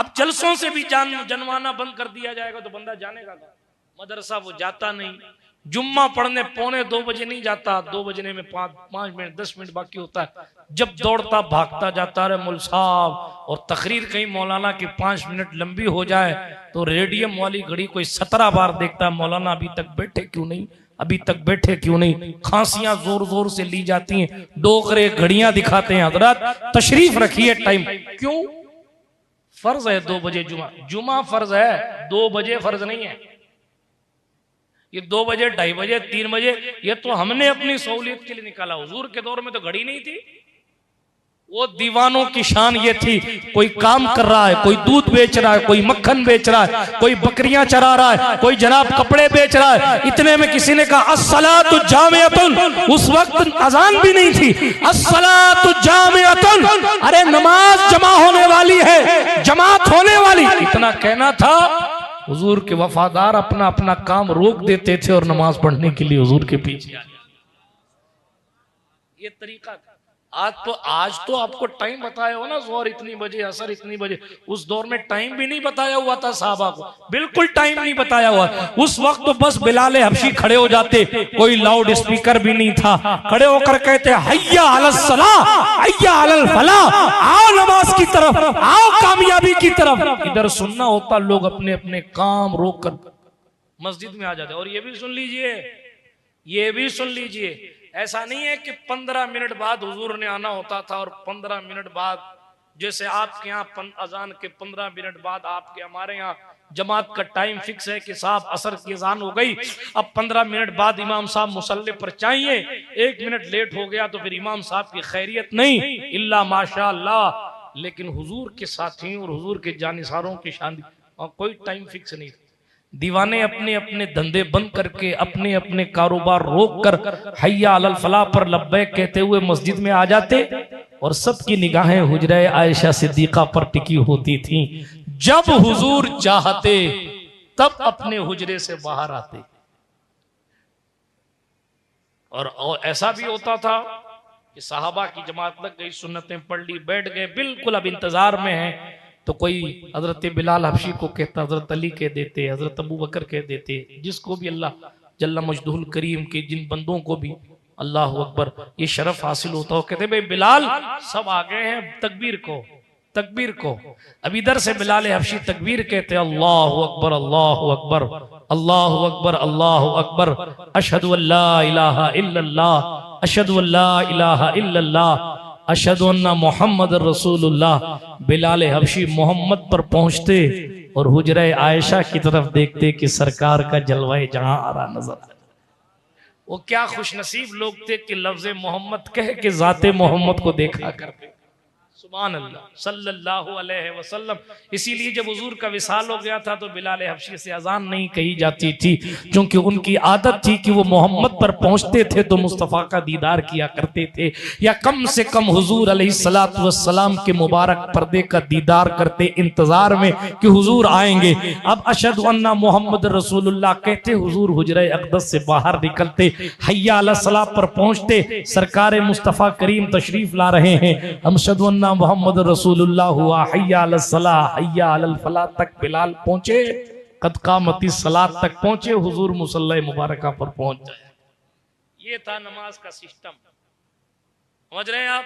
अब जलसों से भी जनवाना बंद कर दिया जाएगा तो बंदा जानेगा कहाँ? मदरसा वो जाता नहीं, जुम्मा पढ़ने 1:45 बजे नहीं जाता, 2 बजने में 5 मिनट 10 मिनट बाकी होता है, जब दौड़ता भागता जाता है मौलवी साहब। और तकरीर कहीं मौलाना की 5 मिनट लंबी हो जाए तो रेडियम वाली घड़ी कोई 17 बार देखता है, मौलाना अभी तक बैठे क्यों नहीं, अभी तक बैठे क्यों नहीं। खांसियां जोर जोर से ली जाती हैं, डोकरे घड़ियां दिखाते हैं, हजरत तशरीफ रखिए टाइम। क्यों? फर्ज है 2 बजे जुमा, जुमा फर्ज है, 2 बजे फर्ज नहीं है। ये 2 बजे 2:30 बजे 3 बजे ये तो हमने अपनी सहूलियत के लिए निकाला। हुजूर के दौर में तो घड़ी नहीं थी। वो दीवानों की शान ये थी, कोई काम कर रहा है, कोई दूध बेच रहा है, कोई मक्खन बेच रहा है, कोई बकरियां चरा रहा है, कोई जनाब कपड़े बेच रहा है। इतने में किसी ने कहा अस्सलातु जामिअतुन, उस वक्त अजान भी नहीं थी। अस्सलातु जामिअतुन, अरे नमाज जमा होने वाली है, जमात होने वाली, इतना कहना था। हुजूर के वफादार अपना अपना काम रोक देते थे और नमाज पढ़ने के लिए हुजूर के पीछे आ जाते। ये तरीका था। आज तो आपको टाइम बताया हो ना, जोहर इतनी बजे, असर इतनी बजे। उस दौर में टाइम भी नहीं बताया हुआ था साहबा को, बिल्कुल टाइम नहीं बताया हुआ। उस वक्त तो बस बिलाल हबशी खड़े हो जाते, कोई लाउड स्पीकर भी नहीं था, खड़े होकर कहते हय्या अलस सलाह हय्या अलल फलाह, आओ नमाज की तरफ, आओ कामयाबी की तरफ। इधर सुनना होता, लोग अपने अपने काम रोक कर मस्जिद में आ जाते। और ये भी सुन लीजिए, ये भी सुन लीजिए, ऐसा नहीं है कि 15 मिनट बाद हुजूर ने आना होता था और 15 मिनट बाद, जैसे आपके यहाँ अजान के 15 मिनट बाद आपके हमारे यहाँ जमात का टाइम फिक्स है कि साहब असर की अजान हो गई, अब 15 मिनट बाद इमाम साहब मुसल्ले पर चाहिए, 1 मिनट लेट हो गया तो फिर इमाम साहब की खैरियत नहीं, इल्ला माशाअल्लाह। लेकिन हुजूर के साथियों और हुजूर के जानिसारों की शादी और कोई टाइम फिक्स नहीं था। दीवाने अपने अपने धंधे बंद करके, अपने अपने कारोबार रोक कर हय्या अलल फलाह पर लब्बैक कहते हुए मस्जिद में आ जाते और सबकी निगाहें हुजरे आयशा सिद्दीका पर टिकी होती थी। जब हुजूर चाहते तब अपने हुजरे से बाहर आते। और ऐसा भी होता था कि साहबा की जमात लग गई, सुन्नतें पढ़ ली, बैठ गए, बिल्कुल अब इंतजार में है, तो कोई हजरत बिलाल हबशी को कहता, हजरत अली कह देते, हजरत अबू बकर कह देते, जिसको भी अल्लाह जल्ला मजदूल करीम के जिन बंदों को भी अल्लाह अकबर ये शरफ हासिल होता हो, कहते भाई बिलाल सब आ गए हैं तकबीर को, तकबीर को। अब इधर से बिलाल हबशी तकबीर कहते, अल्लाहु अकबर अल्लाहु अकबर अल्लाहु अकबर अल्लाहु अकबर, अशहदु अल्ला इलाहा इल्लल्लाह अशहदु अल्ला इलाहा इल्लल्लाह अशहदु अन्ना मोहम्मद रसूलुल्लाह। बिलाल हबशी मोहम्मद पर पहुंचते और हुजरे आयशा की तरफ देखते कि सरकार का जलवाए जहां आ रहा नजर आ। वो क्या खुशनसीब लोग थे कि लफ्ज़ मोहम्मद कह के जाते मोहम्मद को देखा करते। सुभान अल्लाह सल्लल्लाहु अलैहि वसल्लम। इसीलिए जब हुजूर का विसाल हो गया था तो बिलाल हबशी से अजान नहीं कही जाती थी, क्योंकि उनकी आदत थी कि वो मोहम्मद पर पहुंचते थे तो मुस्तफ़ा का दीदार किया करते थे, या कम से कम हुजूर अलैहिस्सलातु वस्सलाम के मुबारक पर्दे का दीदार करते, इंतजार में कि हुजूर आएंगे। अब अशहदु अन्ना मोहम्मद रसूलुल्लाह कहते हुजूर हुजरे अक़दस से बाहर निकलते, हय्या अला सलाह पर पहुंचते, सरकार मुस्तफ़ा करीम तशरीफ ला रहे हैं, अशहदु अन्ना मोहम्मद रसूलुल्लाह हुआ, हय्या अलल सलाह हय्या अलल फलाह तक बिलाल पहुंचे, कद कामती सलात तक पहुंचे, हुजूर मुसल्ला मुबारका पर पहुंच जाए। ये था नमाज का सिस्टम। समझ रहे हैं आप?